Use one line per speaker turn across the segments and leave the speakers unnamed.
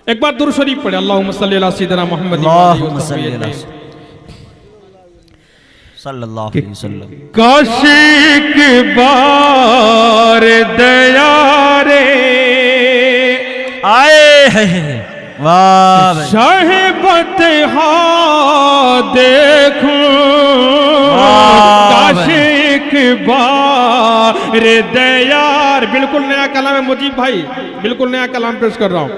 एक बार दुरूद शरीफ पढ़े, अल्लाहुम्मा सल्ली अला सय्यिदिना मुहम्मद
सल्लल्लाहु अलैहि वसल्लम।
काश एक बार दया रे
आए है वाह
साहिबत देखूं, काश एक बार दयार। बिल्कुल नया कलाम है मुजीब भाई, बिल्कुल नया कलाम पेश कर रहा हूं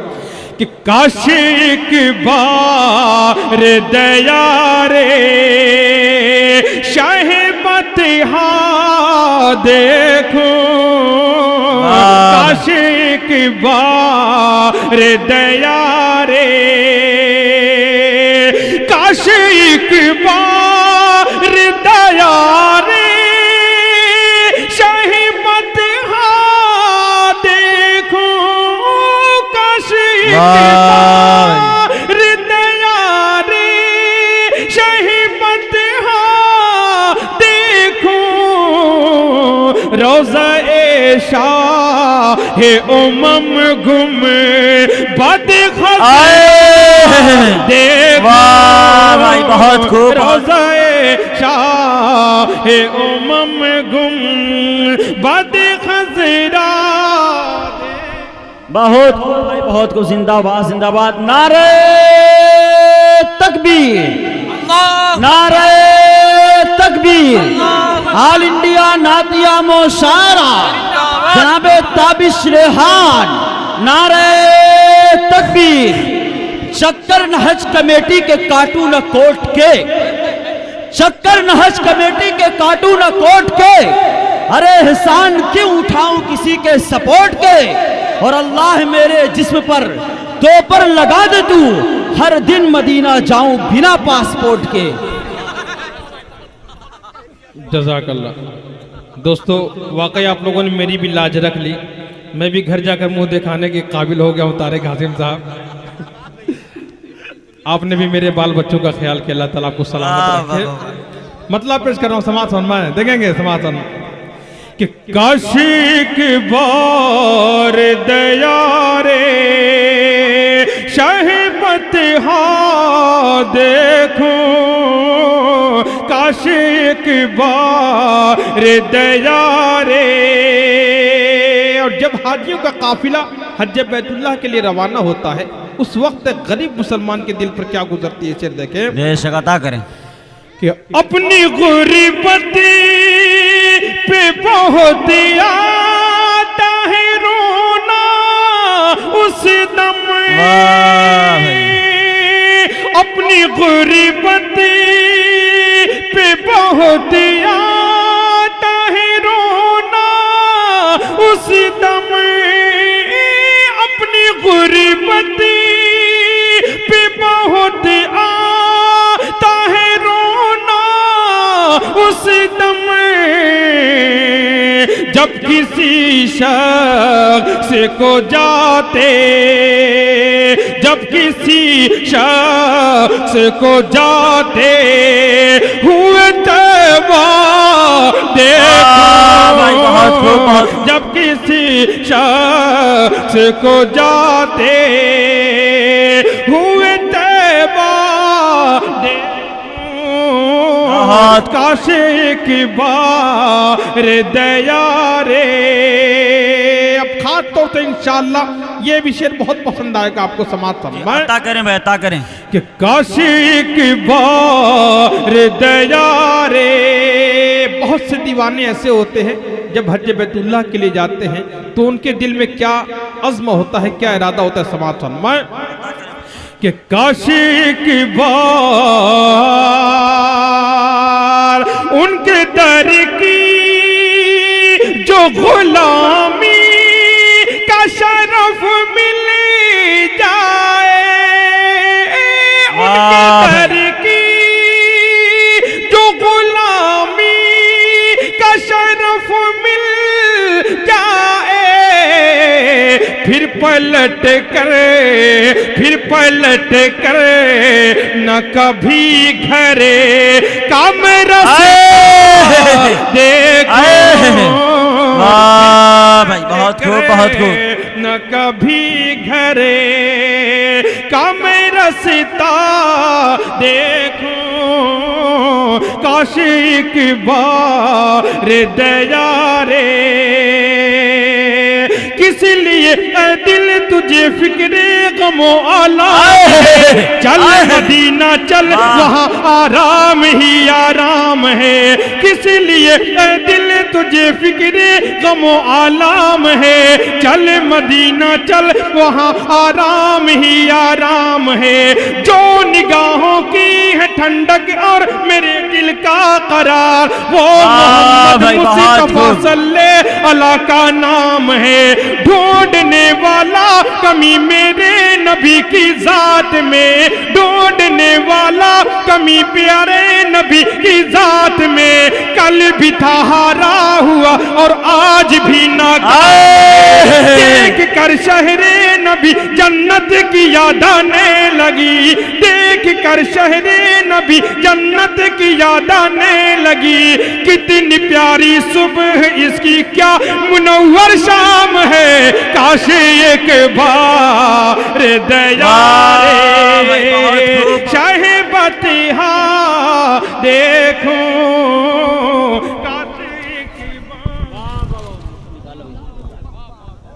कि काश एक बार दया रे साहिबत देखूं, काश एक बार दया रे, काश एक बार दया रे साहिबत देखूं, काश एक बार दया रे साहिबत देखूं, रोज़ा शाह उमम गुम बद
भाई बहुत खूब।
रोज़ाए शाह उमम गुम बद खज़रा,
बहुत भाई बहुत खूब। जिंदाबाद जिंदाबाद। नारे तकबीर, नारे तकबीर। ऑल इंडिया नातिया मोशारा जनाबे ताबिश रेहान, नारे तकबीर। चक्कर नहज कमेटी के कार्टून कोट के, चक्कर नहज कमेटी के कार्टून कोट के, अरे एहसान क्यों उठाऊं किसी के सपोर्ट के, और अल्लाह मेरे जिस्म पर दो पर लगा दे तू, हर दिन मदीना जाऊं बिना पासपोर्ट के।
जज़ाकल्लाह। दोस्तों वाकई आप लोगों ने मेरी भी लाज रख ली, मैं भी घर जाकर मुंह दिखाने के काबिल हो गया हूँ। तारिक हाशिम साहब, आपने भी मेरे बाल बच्चों का ख्याल किया, अल्लाह ताला आपको सलामत रखे। मतलब पेश कर रहा हूँ, समाज फरमाएं, देखेंगे समाज कि काश एक बार दया रे साहिबत देखूं, काश एक बार दया रे। और जब हाजियों का काफिला हज बैतुल्लाह के लिए रवाना होता है, उस वक्त गरीब मुसलमान के दिल पर क्या गुजरती है, शेर देखें।
बेशक अता करें
कि अपनी गुर्बती पे बहुत आता है रोना उस दम, अपनी गुर्बती पे बहुत आता है रोना उस दम, अपनी गुर्बती पे बहुत आता है रोना उस दम, जब किसी शख्स को जाते, जब किसी शख्स को जाते हुए तैबा देखो, जब किसी शख्स को जाते हुए तैबा देखो, काश एक बार दया रे। अब खास तौर से इंशाअल्लाह ये भी शेर बहुत पसंद आएगा आपको, समाज फरमाएं।
अता करें भाई, अता करें
कि काश एक बार दया रे। बहुत से दीवाने ऐसे होते हैं जब हज बैतुल्लाह के लिए जाते हैं तो उनके दिल में क्या अज़्म होता है, क्या इरादा होता है, समाज फरमाएं कि काश एक बार उनके दर की जो गुलामी का शरफ मिल जाए, उनके दर की जो गुलामी का शरफ मिल जाए, फिर पलट कर न कभी घरे काम देखो,
भाई बहुत खूब, बहुत खूब।
न कभी घरे रास्ता देखूं, काश एक बार दया रे। किस लिए ऐ दिल तुझे फिक्रे गमो आला, चल मदीना चल वहाँ आराम ही आराम है। किस लिए ऐ दिल तुझे फिक्रे गमो आलाम है, चल मदीना चल वहाँ आराम ही आराम है। जो निगाहों की है ठंडक और मेरे दिल का करार, वो मोहम्मद मुस्तफा सल्लल्लाहु अलैहि का नाम है। ढूंढने वाला कमी मेरे नबी की जात में, ढूंढने वाला कमी प्यारे नबी की जात में। कल भी था हारा हुआ और आज भी नाकाम, देख कर शहरे नबी जन्नत की याद आने लगी, देख कर शहरे नबी जन्नत की याद आने लगी। कितनी प्यारी सुबह इसकी, क्या मुनव्वर शाम है, काश एक बार दया रे। शाहे बतिहा देखूं,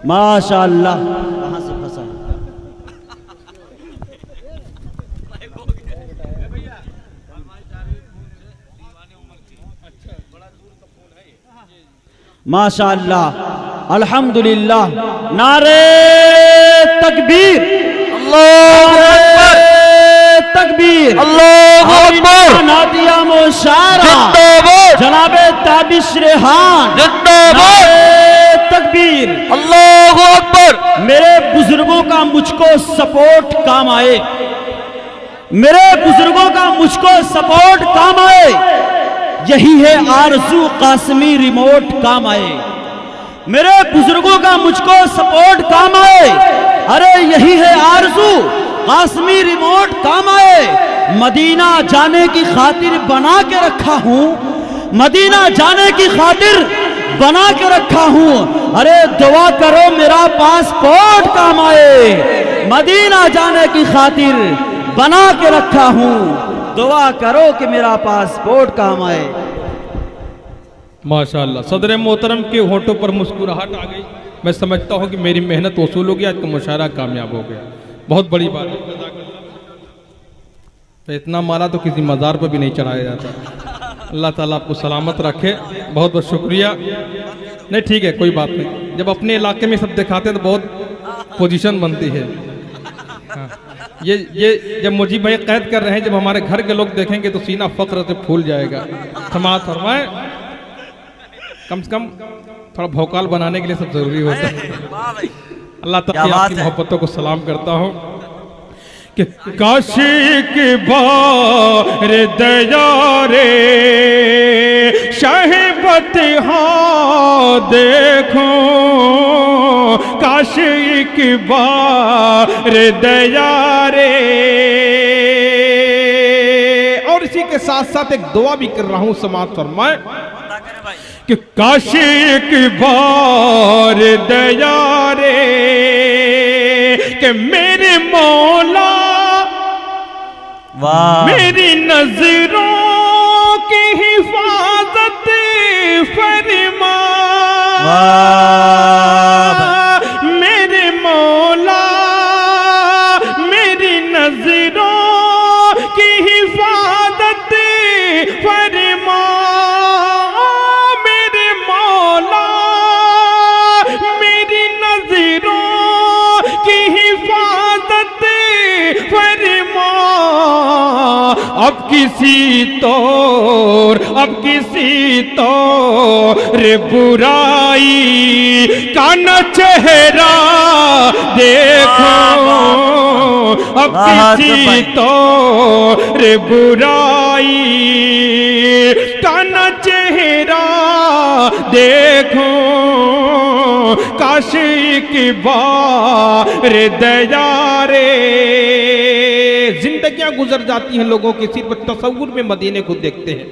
माशाअल्लाह। कहां से फंसा? माशाअल्लाह, अल्हम्दुलिल्लाह। नारे तकबीर, अल्लाहु अकबर, तकबीर, अल्लाहु अकबर। नादिया मुशारा जनाबे ताबिश रेहान जिंदाबाद, तकबीर, अल्लाहु अकबर। मेरे बुजुर्गों का मुझको सपोर्ट काम आए, मेरे बुजुर्गों का मुझको सपोर्ट काम आए। यही है आरज़ू कासमी रिमोट काम आए, मेरे बुजुर्गों का मुझको सपोर्ट काम आए। अरे यही है आरज़ू कासमी रिमोट काम आए। मदीना जाने की खातिर बना के रखा हूँ, मदीना जाने की खातिर बना के रखा हूँ। अरे दुआ करो मेरा पासपोर्ट काम आए, मदीना जाने की खातिर बना के रखा हूँ। दुआ करो कि मेरा पासपोर्ट काम आए।
माशाअल्लाह, सदर मोहतरम के होठों पर मुस्कुराहट आ गई। मैं समझता हूँ कि मेरी मेहनत वसूल हो गई, आज का मुशायरा कामयाब हो गया। बहुत बड़ी बात है, तो इतना माला तो किसी मज़ार पर भी नहीं चढ़ाया जाता। अल्लाह ताला आपको सलामत रखे, बहुत बहुत शुक्रिया। नहीं ठीक है, कोई बात नहीं। जब अपने इलाके में सब दिखाते हैं तो बहुत पोजीशन बनती है। हाँ। ये जब मुझे भाई कैद कर रहे हैं, जब हमारे घर के लोग देखेंगे तो सीना फक्र से फूल जाएगा। समाज फरमाए, कम से कम थोड़ा भौकाल बनाने के लिए सब जरूरी होता है। अल्लाह ताला आपकी मोहब्बतों को सलाम करता हूँ कि काश की बार दया रे, शहबत हाँ देखो, काश एक बार दया रे। और इसी के साथ साथ एक दुआ भी कर रहा हूँ, समाज फरमाए कि काश एक बार दया रे, कि मेरे मौला मेरी नजरों की हिफाजत फरमा, मेरे मौला मेरी नजरों की हिफाजत फरमा, मेरे मौला मेरी नजरों की हिफाजत फरमा। अब किसी रे बुराई का न चेहरा देखो, अब किसी रे बुराई का न चेहरा देखो, काश की बार दया रे। जिंदगियां गुजर जाती हैं लोगों की, सिर्फ तसव्वुर में मदीने को देखते हैं।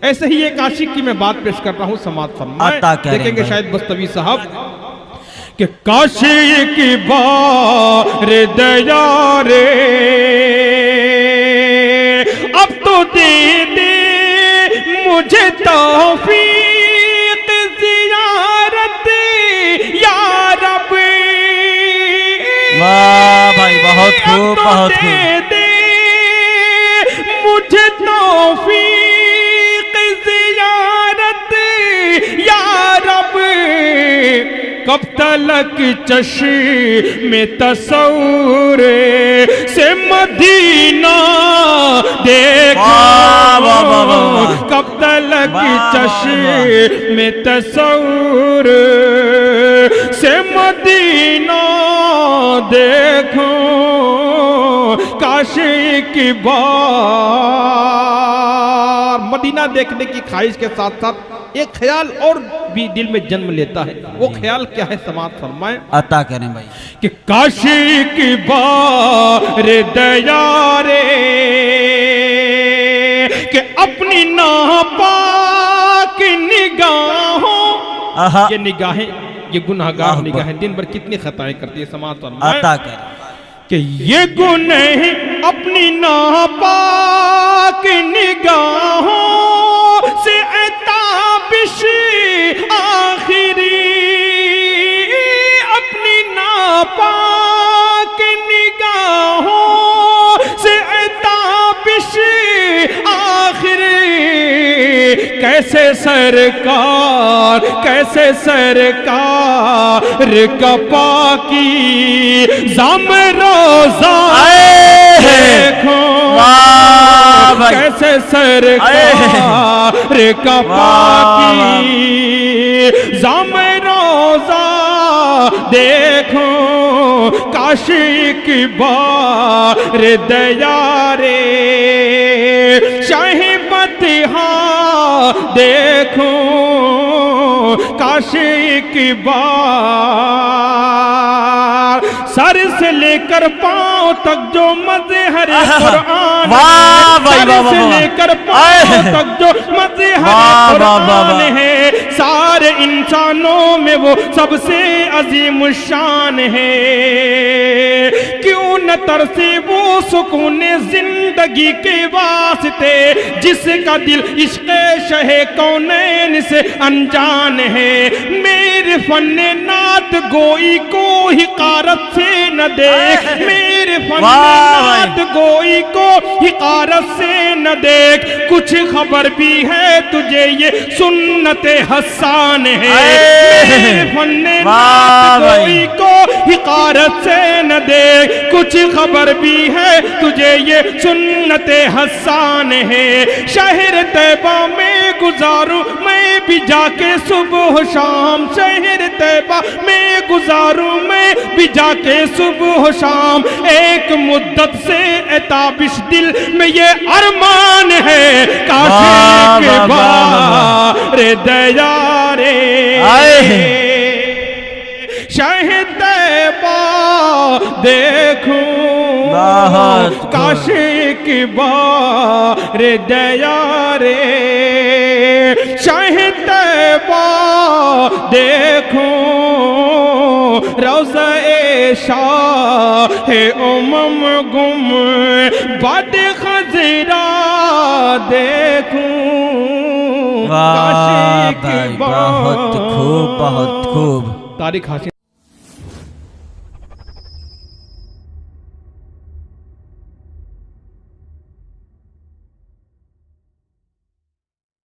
ऐसे ही एक आशिक की मैं बात पेश कर रहा हूं, समाज फरमाए, देखेंगे शायद बस्तवी साहब कि काशी की बार दया रे अब तो दे दे मुझे तौफीक ज़ियारत या रब।
वाह भाई, बहुत खूब, बहुत खूब।
दे दे मुझे तौफीक ज़ियारत या रब। कब तलक चश्मे तसव्वुर से मदीना देखा, कब तलक चश्मे तसव्वुर से मदीना देखो, काशी की बार। मदीना देखने की ख्वाहिश के साथ साथ एक ख्याल और भी दिल में जन्म लेता है। वो ख्याल क्या है, समाअत फरमाएं,
अता करें भाई।
कि काशी की बार दया रे कि अपनी नापाक निगाहों, ये निगाहें, ये गुनाहगार निगाहें दिन भर कितनी खताएं करती है, समाअत फरमाएं,
अता करें
कि ये गुनाह अपनी नापाक निगाहों से ताबिश आखिरी, अपनी नापाक निगाहों से ताबिश आखिरी। कैसे सरकार, कैसे सरकार का पाकी जाम रोजा देखो, कैसे सरकार का पाकी जाम रोजा देखो, काशी की बार दया रे शाही बतिहा देखो, काशी की बार। सर से लेकर पांव तक जो मज़हर कुरान, सर से लेकर पांव तक जो मज़हर कुरान है, सारे इंसानों में वो सबसे अजीम शान है। क्यों न तरसे वो सुकून जिंदगी के वास्ते, जिसका दिल इश्क़ शहे कौनैन से अनजान है। मेरे फन्ने नात गोई को हिकारत से न देख, मेरे फन्ने नात गोई को हिकारत से न देख, कुछ खबर भी है तुझे ये सुन्नते हसान है। मेरे फन्ने नात गोई को हिकारत से न देख, कुछ खबर भी है तुझे ये सुन्नते हसान है। शहर तैबा में गुजारूं मैं भी जाके सुबह शाम, शहर तैबा में गुजारूं मैं भी जाके सुबह शाम। एक मुद्दत से ताबिश दिल में ये अरमान है, काशी के बार दया रे शहर तैबा देखूं, काशी की बार दया रे शहर तैबा देखूं, रोज़ा-ए शाह-ए उमम गुम बद खज़रा देखूं, काशी की बार।
बहुत खूब, बहुत खूब।
तारीख हासिल